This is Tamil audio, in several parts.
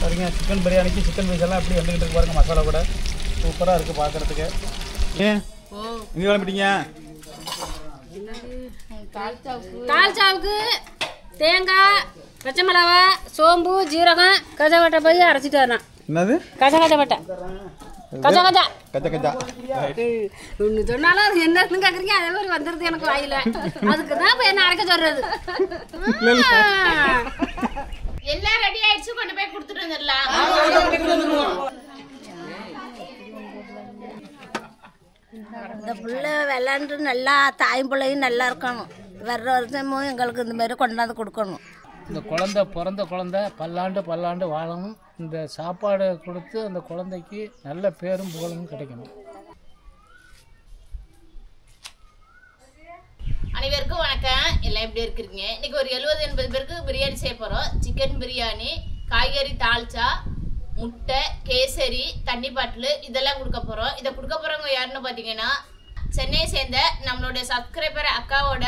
சரிங்க, சிக்கன் பிரியாணிக்கு சிக்கன் பீஸ் எல்லாம் எப்படி வந்துக்கிட்டு இருக்கு பாருங்க. மசாலா கூட சூப்பராக இருக்குது பார்க்குறதுக்கு. ஏன் இங்கே கிளம்பிட்டீங்க? தால்ச்சாவுக்கு தேங்காய், பச்சை மிளகா, சோம்பு, ஜீரகம், கஜகட்டை போய் அரைச்சிட்டு வரணும். என்னது? கஜகட்டை கஜா கஜா கஜா கஜா ஒன்று சொன்னாலும் அது என்னன்னு கேட்குறீங்க. அதே மாதிரி வந்துடுது எனக்கு வாயில. அதுக்கு தான் இப்போ என்ன அரைக்க சொல்றது. எல்லாம் ரெடி ஆயிடுச்சு, கொண்டு போய் கொடுத்துட்டு வந்துடலாம். இந்த பிள்ளை விளாண்டு நல்லா தாயும் பிள்ளையும் நல்லா இருக்கணும். வர்ற வருஷமும் எங்களுக்கு இந்த மாதிரி கொண்டாந்து கொடுக்கணும். இந்த குழந்தை பிறந்த குழந்தை பல்லாண்டு வாழணும். இந்த சாப்பாடு கொடுத்து அந்த குழந்தைக்கு நல்ல பேரும் புகழும் கிடைக்கணும். அனைவருக்கும் வணக்கம். எல்லாம் எப்படி இருக்கிறீங்க? இன்னைக்கு ஒரு 70-80 பேருக்கு பிரியாணி செய்ய போறோம். சிக்கன் பிரியாணி, காய்கறி தால்ச்சா, முட்டை, கேசரி, தண்ணி பாட்டில் இதெல்லாம் கொடுக்க போறோம். இதை கொடுக்க போறவங்க யாருன்னு பாத்தீங்கன்னா, சென்னையை சேர்ந்த நம்மளுடைய சப்ஸ்கிரைபர் அக்காவோட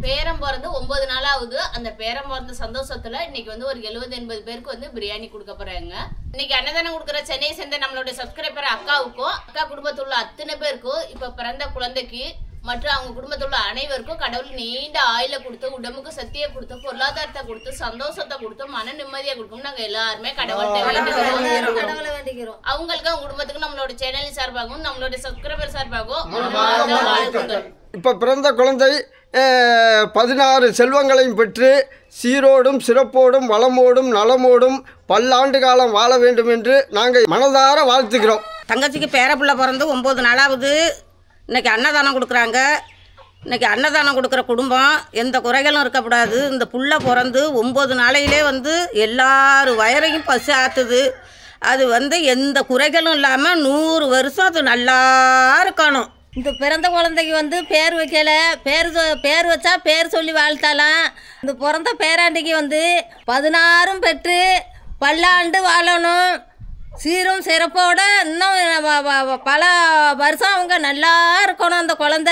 பேரம் பிறந்து 9 நாள் ஆகுது. அந்த பேரம் பிறந்த சந்தோஷத்துல இன்னைக்கு வந்து ஒரு 70-80 பேருக்கு வந்து பிரியாணி கொடுக்க போறாங்க. இன்னைக்கு அன்னதானம் கொடுக்குற சென்னையை சேர்ந்த நம்மளுடைய சப்ஸ்கிரைபர் அக்காவுக்கும், அக்கா குடும்பத்தில் உள்ள அத்தனை பேருக்கும், இப்ப பிறந்த குழந்தைக்கு மற்றும் அவங்க குடும்பத்தில் உள்ள அனைவருக்கும் கடவுள் நீண்ட ஆயில கொடுத்து, உடம்புக்கு சக்தியை கொடுத்து, பொருளாதாரத்தை கொடுத்து, சந்தோஷத்தை கொடுத்து, மன நிம்மதியை கொடுக்கும். நாங்க எல்லாருமே கடவுள்கிட்ட வேண்டிக்கிறோம். அவங்களுக்கு அவங்க குடும்பத்துக்கு நம்மளோட சேனல் சார்பாகவும் நம்மளோட சப்ஸ்கிரைபர் சார்பாகவும் இப்போ பிறந்த குழந்தை 16 செல்வங்களையும் பெற்று சீரோடும் சிறப்போடும் வளமோடும் நலமோடும் பல்லாண்டு காலம் வாழ வேண்டும் என்று நாங்கள் மனதார வாழ்த்துக்கிறோம். தங்கச்சிக்கு பேரப்பிள்ளை பிறந்து 9 நாளாவது. இன்றைக்கி அன்னதானம் கொடுக்குறாங்க. இன்றைக்கி அன்னதானம் கொடுக்குற குடும்பம் எந்த குறைகளும் இருக்கக்கூடாது. இந்த புள்ள பிறந்து 9 நாளையிலே வந்து எல்லார் வயரையும் பசி ஆற்றுது. அது வந்து எந்த குறைகளும் இல்லாமல் 100 வருஷம் அது நல்லா இருக்கணும். இந்த பிறந்த குழந்தைக்கு வந்து பேர் வைக்கலை. பேர் வச்சா பேர் சொல்லி வாழ்த்தாலாம். இந்த பிறந்த பேராண்டிக்கு வந்து 16 பெற்று பல்லாண்டு வாழணும். சீரும் சிறப்போட இன்னும் பல வருஷம் அவங்க நல்லா இருக்கணும். அந்த குழந்த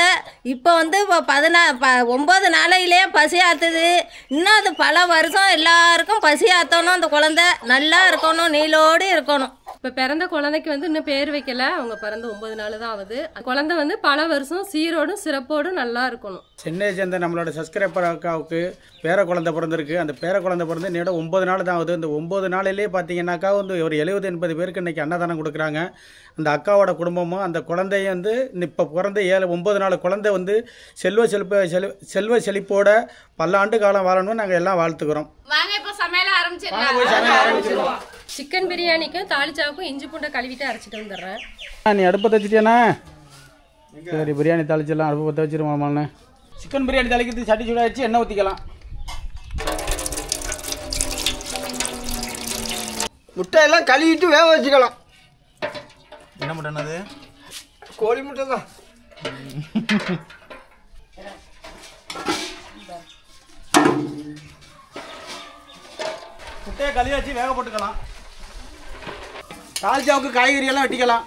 இப்போ வந்து இப்போ 9 நாளையிலே பசி ஆற்றுது. இன்னும் அது பல வருஷம் எல்லாருக்கும் பசி ஆற்றணும். அந்த குழந்த நல்லா இருக்கணும், நீளோடு இருக்கணும். இப்போ பிறந்த குழந்தைக்கு வந்து இன்னும் பேர் வைக்கல. அவங்க பிறந்த 9 நாள் தான் ஆகுது. குழந்தை வந்து பல வருஷம் சீரோடும் சிறப்போடும் நல்லா இருக்கணும். சென்னையை சேர்ந்த நம்மளோட சப்ஸ்கிரைபர் அக்காவுக்கு பேர குழந்தை பிறந்திருக்கு. அந்த பேர குழந்தை பிறந்து இன்னையோட 9 நாள் தான் ஆகுது. இந்த 9 நாளிலே பார்த்தீங்கன்னாக்கா வந்து ஒரு 70-80 பேருக்கு இன்றைக்கி அன்னதானம் கொடுக்குறாங்க. அந்த அக்காவோட குடும்பமும் அந்த குழந்தையும் வந்து இப்போ பிறந்த 9 நாள் குழந்தை வந்து செல்வ செழிப்போட பல்லாண்டு காலம் வாழணும்னு நாங்கள் எல்லாம் வாழ்த்துக்கிறோம். வாங்க இப்போ சமையல ஆரம்பிச்சிடலாம். சிக்கன் பிரியாணிக்கும் தாளிச்சாவுக்கும் இஞ்சி பூண்டை கழுவிட்டு அரைச்சிட்டு வந்துடுறேன். நீ அடுப்பை வச்சுட்டியாண்ணா? சரி, பிரியாணி தாளிச்சிடலாம். அடுப்பு பற்ற வச்சிருமாண்ணே. சிக்கன் பிரியாணி தாளிக்கிறதுக்கு சட்டி சூடாகிடுச்சு. எண்ணெய் ஊற்றிக்கலாம். முட்டையெல்லாம் கழுவிட்டு வேக வச்சுக்கலாம். என்ன முட்டைண்ணது? கோழி முட்டை தான். முட்டையை கழுவி வச்சு வேக போட்டுக்கலாம். தால்ச்சாவுக்கு காய்கறி எல்லாம் வெட்டிக்கலாம்.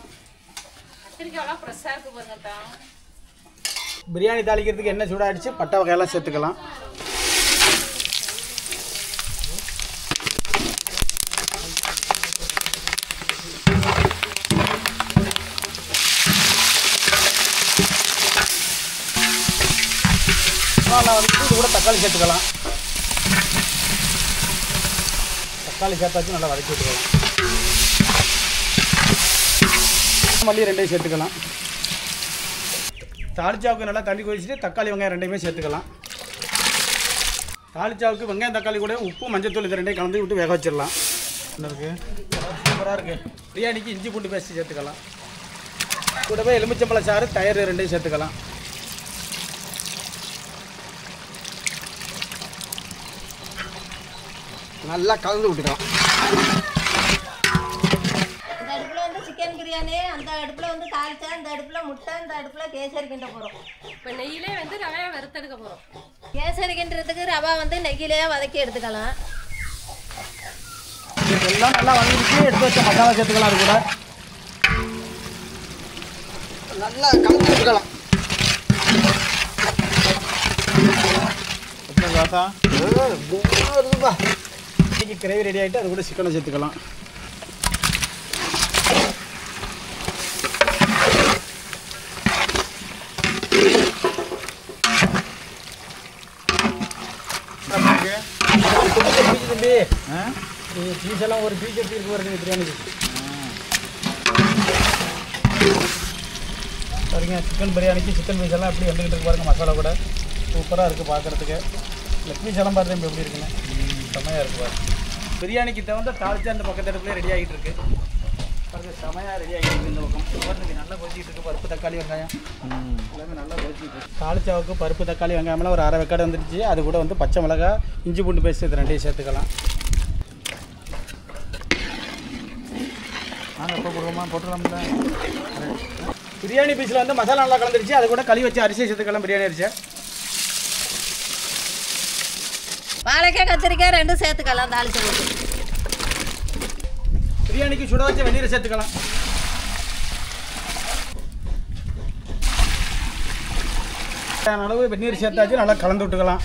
பிரியாணி தாளிக்கிறதுக்கு எண்ணெய் சூடாகிடுச்சு. பட்டை வகையெல்லாம் சேர்த்துக்கலாம். இது கூட தக்காளி சேர்த்துக்கலாம். தக்காளி சேர்த்தாச்சு நல்லா வதக்கி விட்டுக்கலாம். மல்லி 2 சேர்த்துக்கலாம். தாளிச்சாவுக்கு நல்லா தண்ணி கொதிச்சுட்டு தக்காளி வெங்காயம் 2 சேர்த்துக்கலாம். தாளிச்சாவுக்கு வெங்காயம் தக்காளி கூட உப்பு மஞ்சத்தூள் இது 2 கலந்து விட்டு வேக வச்சிடலாம். என்ன இருக்குது? சூப்பராக இருக்குது. பிரியாணிக்கு இஞ்சி பூண்டு பேஸ்ட் சேர்த்துக்கலாம். கூடவே எலுமிச்சம்பழ சாறு, தயிர் 2 சேர்த்துக்கலாம். நல்லா கலந்து விட்டுக்கலாம். இந்த அடுப்பில் வந்து சிக்கன் பிரியாணி, அந்த அடுப்பில் வந்து தாளிச்சா, இந்த அடுப்பில் முட்டை, இந்த அடுப்பில் கேசரி கிண்ட போகிறோம். இப்போ நெய்யிலே வந்து ரவையை வறுத்தெடுக்க போகிறோம். கேசரி கிண்டுறதுக்கு ரவா வந்து நெய்யிலே வதக்கி எடுத்துக்கலாம். இதெல்லாம் நல்லா வதக்கிட்டு எடுத்து வச்ச மசாலா சேர்த்துக்கலாம். அது கூட நல்லா கலந்து விட்டுக்கலாம். கிரேவி ரெடி ஆகிட்டு அது கூட சிக்கனை சேர்த்துக்கலாம். பீஸ் எல்லாம் ஒரு பீஸ் எப்படி இருக்கு பாருங்க பிரியாணிக்கு. பாருங்க சிக்கன் பிரியாணிக்கு சிக்கன் பீஸ் எல்லாம் எப்படி வந்துக்கிட்டு இருக்கு பாருங்க. மசாலா கூட சூப்பராக இருக்குது பார்க்குறதுக்கு. லெக் பீஸ் எல்லாம் பார்த்து எப்படி இருக்குங்க, செமையாக இருக்குது பாருங்க. பிரியாணிக்கு தகுந்த தாளிச்சா அந்த பக்கத்து இடத்துல ரெடி ஆகிட்டு இருக்கு பாருங்க. செமையாக ரெடி ஆகிட்டு இருக்கு இந்த பக்கம். பாருங்க நல்லா கொதிச்சிட்டு இருக்கு. பருப்பு தக்காளி வெங்காயம் எல்லாமே நல்லா கொதிச்சிட்டு இருக்கு. தாளிச்சாவுக்கு பருப்பு தக்காளி வெங்காயம்லாம் ஒரு 1/2 வெக்காடு வந்துருச்சு. அது கூட வந்து பச்சை மிளகா இஞ்சி பூண்டு பேஸ்ட் இது 2 சேர்த்துக்கலாம். நாங்கள் எப்போ போடுவோமா போட்டுக்கலாம்ல. பிரியாணி பீஸில் வந்து மசாலா நல்லா கலந்துருச்சு. அது கூட களி வச்சு அரிசி சேர்த்துக்கலாம். பிரியாணி அரிசி வாழைக்காய் கத்திரிக்காய் 2 சேர்த்துக்கலாம். தாளிச்சு போட்டு பிரியாணிக்கு சுட வச்ச வெந்நீரை சேர்த்துக்கலாம். அளவு வெந்நீர் சேர்த்தாச்சு. நல்லா கலந்து விட்டுக்கலாம்.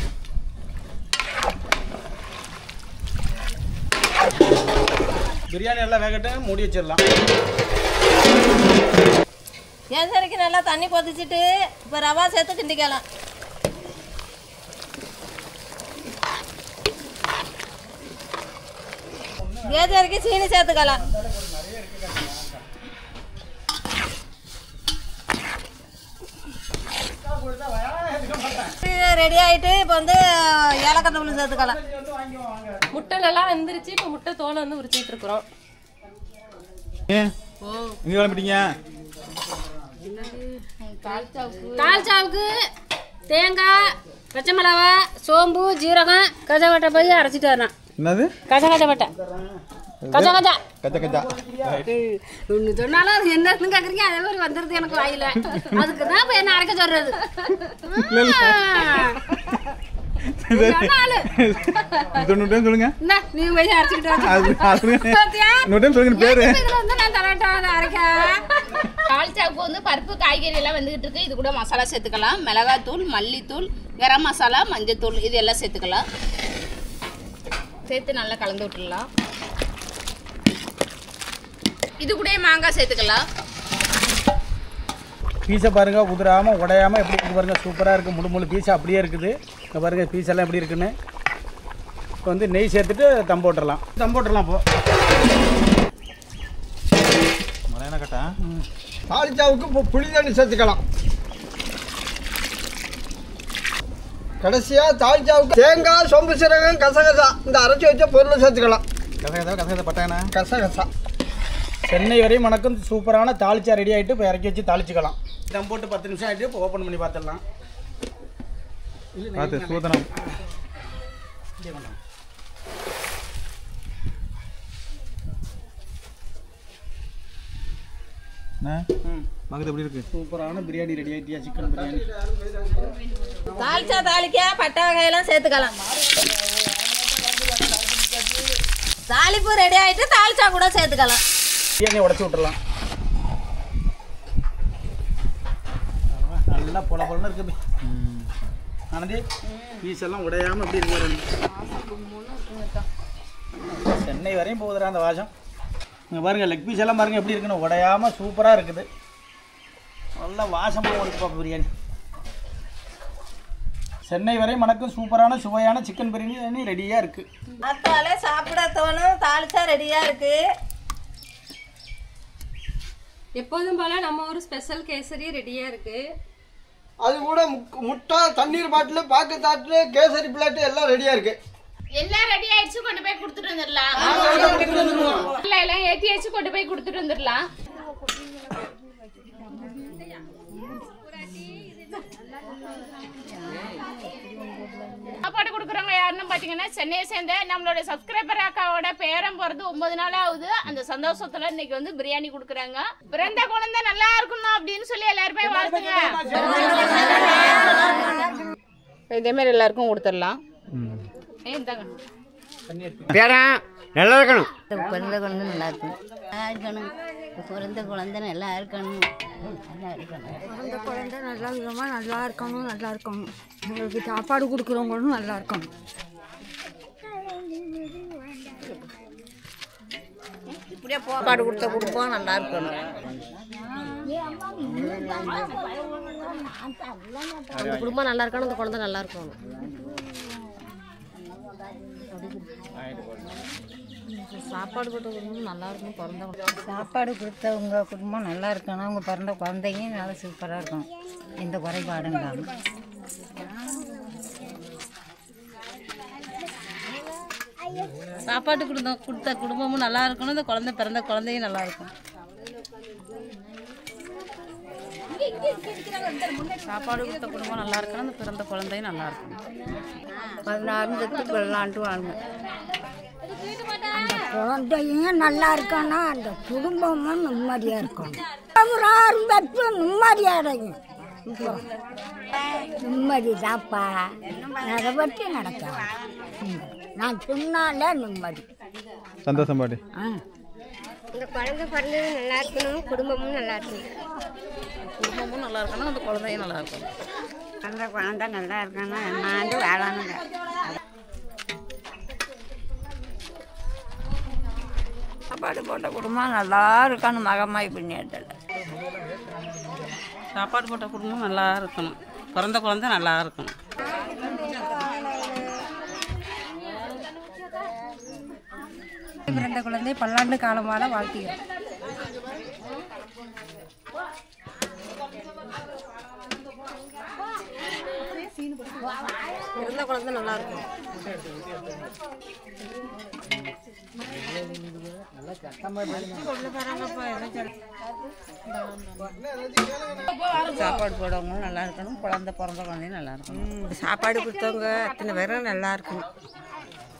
பிரியாணி நல்லா வேகட்டும், மூடி வச்சிடலாம். கேசரிக்கு நல்லா தண்ணி கொதிச்சுட்டு இப்போ ரவா சேர்த்து கிண்டிக்கலாம். கேசரிக்கு சீனி சேர்த்துக்கலாம். ரெடி ஆகிட்டு இப்போ வந்து ஏலக்காய் தூள் சேர்த்துக்கலாம். முட்டைலாம் வெந்துருச்சு. இப்போ முட்டை தோலை வந்து உரிச்சிட்டு இருக்கிறோம். இங்கே கிளம்பிட்டீங்க. தால்ச்சாவுக்கு தேங்காய், பச்சை மிளகா, சோம்பு, ஜீரகம், கஜகட்டை போய் அரைச்சிட்டு வரணும். என்னது கஜகட்டை பட்டை கஜா கஜா கச்சா கச்சா ஒன்று சொன்னாலும் அது என்னன்னு கேட்குறீங்க, அதே மாதிரி வந்துடுது எனக்கு வாயில. அதுக்கு தான் இப்போ என்ன அரைக்க சொல்றது. சொல்லுங்க. நீங்க போய் அரைச்சிக்கிட்டு பேரு நான் தரட்டாத அரைக்க. தால்ச்சாவுக்கு வந்து பருப்பு காய்கறி எல்லாம் வந்துகிட்டு இருக்கு. இது கூட மசாலா சேர்த்துக்கலாம். மிளகாத்தூள், மல்லித்தூள், கரம் மசாலா, மஞ்சத்தூள் இது எல்லாம் சேர்த்துக்கலாம். சேர்த்து நல்லா கலந்து விட்டுடலாம். இது கூட மாங்காய் சேர்த்துக்கலாம். பீஸை பாருங்க, உதிராமல் உடையாமல் எப்படி இருக்கு பாருங்க. சூப்பராக இருக்குது. முழு பீஸை அப்படியே இருக்குது. இங்கே பாருங்க பீஸ் எல்லாம் எப்படி இருக்குன்னு. இப்போ வந்து நெய் சேர்த்துட்டு தம் போட்டுடலாம். இப்போ முறையான கட்டா தாளிச்சாவுக்கு இப்போ புளி தண்ணி சேர்த்துக்கலாம். கடைசியாக தாளிச்சாவுக்கு தேங்காய், சோம்பு, சீரகம், கசகசா இந்த அரைச்சி வச்ச பொருளை சேர்த்துக்கலாம். கசகசா பட்டாங்கண்ணா கசகசா சென்னை வரையும் மணக்கும் சூப்பரான தாளிச்சா ரெடி ஆகிட்டு இப்போ இறக்கி வச்சு தாளிச்சிக்கலாம். தம் போட்டு 10 நிமிஷம் ஆகிட்டு இப்போ ஓப்பன் பண்ணி பார்த்துடலாம். பார்த்து சூதனம் பார்க்குறது எப்படி இருக்கு. சூப்பரான பிரியாணி ரெடி ஆகிட்டியா. சிக்கன் பிரியாணி தாளிச்சா தாளிக்க பட்டை வகையெல்லாம் சேர்த்துக்கலாம். தாளிப்பு ரெடி ஆகிட்டு தாளிச்சா கூட சேர்த்துக்கலாம். பிரியாணியை உடச்சி விட்டுறலாம். நல்லா பொல பொலன்னு இருக்கு. ஆனந்தி பீஸ் எல்லாம் உடையாமல் எப்படி இருக்கு. சென்னை வரையும் போகுதுடா அந்த வாசம். இங்கே பாருங்கள் லெக் பீஸ் எல்லாம் பாருங்கள் எப்படி இருக்குன்னு உடையாமல் சூப்பராக இருக்குது. நல்லா வாசமாக இருக்கு பாப்பா பிரியாணி. சென்னை வரை மணக்கும் சூப்பரான சுவையான சிக்கன் பிரியாணி ரெடியாக இருக்குது. மத்தாலே சாப்பிட தோணும். தாளிச்சா ரெடியாக இருக்குது. எப்போதும் போல நம்ம ஒரு ஸ்பெஷல் கேசரி ரெடியா இருக்கு. அது கூட முட்டை, தண்ணீர் பாட்டில், பாக்கு தாட்டு, கேசரி பிளேட்டு எல்லாம் ரெடியாக இருக்குது. எல்லாம் ரெடி ஆயிடுச்சு. கொண்டு போய் கொடுத்துட்டு வந்துடலாம். எல்லாம் ஏற்றி வச்சு கொண்டு போய் கொடுத்துட்டு வந்துடலாம். சாப்பாடு கொடுக்குறவங்க யாருன்னு பார்த்தீங்கன்னா சென்னையை சேர்ந்த நம்மளோட சப்ஸ்கிரைபர் அக்காவோட பேரம் போகிறது 9 நாள் ஆகுது. அந்த சந்தோஷத்துல இன்னைக்கு வந்து பிரியாணி கொடுக்குறாங்க. பிறந்த குழந்தை நல்லா இருக்கணும் அப்படின்னு சொல்லி எல்லாருமே வாழ்த்துங்க. இதே மாதிரி எல்லாருக்கும் கொடுத்துடலாம். பேரன் நல்லா இருக்கணும். பிறந்த குழந்தை நல்லா இருக்கணும். நல்லா இருக்கணும். பிறந்த குழந்தை நல்லா இருக்கணும். நல்லா இருக்கணும். பிறந்த குழந்தை நல்லா விதமாக நல்லா இருக்கணும். நல்லா இருக்கணும். உங்களுக்கு சாப்பாடு கொடுக்குறவங்களும் நல்லா இருக்கணும். இப்படியே சாப்பாடு கொடுத்த குடும்பம் நல்லா இருக்கணும். அந்த குடும்பம் நல்லா இருக்கணும், அந்த குழந்தை நல்லா இருக்கணும். சாப்பாடு போட்ட குடும்பம் நல்லா இருக்கணும், பிறந்த சாப்பாடு கொடுத்தவங்க குடும்பம் நல்லா இருக்கணும், அவங்க பிறந்த குழந்தையும் நல்லா சூப்பராக இருக்கும், எந்த குறைபாடும் இல்லாமல். சாப்பாடு கொடுத்த குடும்பமும் நல்லா இருக்கணும், இந்த குழந்தை பிறந்த குழந்தையும் நல்லா இருக்கும். சாப்பாடு கொடுத்த குடும்பம் நல்லா இருக்கணும், இந்த பிறந்த குழந்தையும் நல்லா இருக்கும். 16 வெள்ளாண்டு வாங்க. அந்த குழந்தையும் நல்லா இருக்கணும், அந்த குடும்பமும் நிம்மதியாக இருக்கணும். ஒரு 6 பேருக்கு நிம்மதியாக அடையும். நிம்மதி தாப்பா, அதை பற்றி நடக்கலாம். நான் சொன்னாலே நிம்மதி, சந்தோஷம் பாட்டி. இந்த குழந்தை பிறந்தது நல்லா இருக்கணும், குடும்பமும் நல்லா இருக்கணும். குடும்பமும் நல்லா இருக்கணும், அந்த குழந்தையும் நல்லா இருக்கணும். அந்த குழந்தை நல்லா இருக்கணும், என்னாண்டு வேளாண்ங்க. சாப்பாடு போட்ட குடும்பம் நல்லா இருக்கணும், மகமாய் பின்னியத்தில். சாப்பாடு போட்ட குடும்பம் நல்லா இருக்கணும், பிறந்த குழந்தை நல்லா இருக்கணும். பிறந்த குழந்தை பல்லாண்டு காலம் வாழ வாழ்த்துகிறோம். பிறந்த குழந்தை நல்லா இருக்கும். சாப்பாடு போடவங்களும் நல்லா இருக்கணும், குழந்தை பிறந்த குழந்தையும் நல்லா இருக்கணும். சாப்பாடு கொடுத்தவங்க அத்தனை பேரும் நல்லா இருக்கணும்,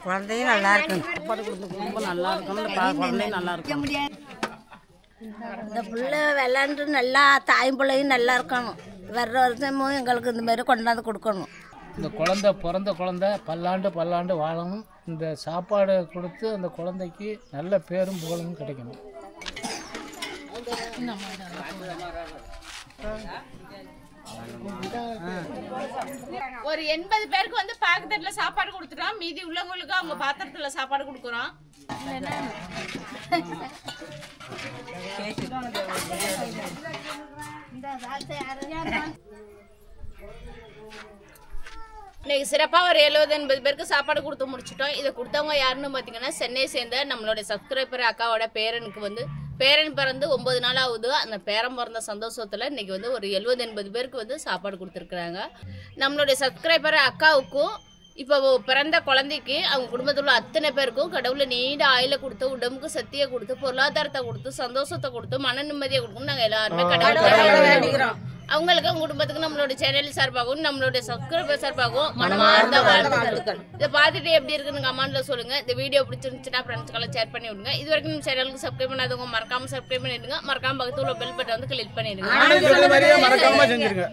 குழந்தையும் நல்லா இருக்கணும். சாப்பாடு கொடுத்த குடும்பம் நல்லா இருக்கணும், இந்த குழந்தையும் நல்லா இருக்கணும். இந்த பிள்ளை விளாண்டு நல்லா தாயும் பிள்ளையும் நல்லா இருக்கணும். வர்ற வருஷமும் எங்களுக்கு இந்த மாதிரி கொண்டாந்து கொடுக்கணும். இந்த பிறந்த குழந்தை பல்லாண்டு வாழணும். இந்த சாப்பாடு கொடுத்து அந்த குழந்தைக்கு நல்ல பேரும் புகழும் கிடைக்கணும். ஒரு 80 பேருக்கு வந்து பாக்கெட்ல சாப்பாடு கொடுத்துட்டோம், மீதி உள்ளவங்களுக்கு அவங்க பாத்திரத்துல சாப்பாடு கொடுக்குறோம். இன்னைக்கு சிறப்பாக ஒரு 70-80 பேருக்கு சாப்பாடு கொடுத்து முடிச்சிட்டோம். இதை கொடுத்தவங்க யாருன்னு பார்த்தீங்கன்னா சென்னை சேர்ந்த நம்மளுடைய சப்ஸ்கிரைபர் அக்காவோட பேரனுக்கு வந்து பேரன் பிறந்து 9 நாள் ஆகுது. அந்த பேரன் பிறந்த சந்தோஷத்தில் இன்னைக்கு வந்து ஒரு 70-80 பேருக்கு வந்து சாப்பாடு கொடுத்துருக்குறாங்க. நம்மளுடைய சப்ஸ்கிரைபர் அக்காவுக்கும் இப்போ பிறந்த குழந்தைக்கு அவங்க குடும்பத்தில் உள்ள அத்தனை பேருக்கும் கடவுளை நீண்ட ஆயில கொடுத்து, உடம்புக்கு சக்தியை கொடுத்து, பொருளாதாரத்தை கொடுத்து, சந்தோஷத்தை கொடுத்து, மன நிம்மதியை கொடுக்கணும் நாங்கள் எல்லாருமே கடவுளை அவங்களுக்கு அவங்க குடும்பத்துக்கு நம்மளோட சேனல் சார்பாகவும் நம்மளுடைய சப்ஸ்கிரைபர் சார்பாகவும் மனமார்ந்த வாழ்த்துக்கள். இதை பார்த்துட்டு எப்படி இருக்குன்னு கமெண்ட்ல சொல்லுங்க. இந்த வீடியோ பிடிச்சிருந்துச்சுன்னா ஃப்ரெண்ட்ஸ்க்கெல்லாம் ஷேர் பண்ணி விடுங்க. இது வரைக்கும் நம்ம சேனலுக்கு சப்ஸ்கிரைப் பண்ணாதவங்க மறக்காம சப்ஸ்கிரைப் பண்ணிடுங்க. மறக்காம பக்கத்துல உள்ள பெல் பட்டன் வந்து கிளிக் பண்ணிடுங்க. மறக்காம செஞ்சிருங்க.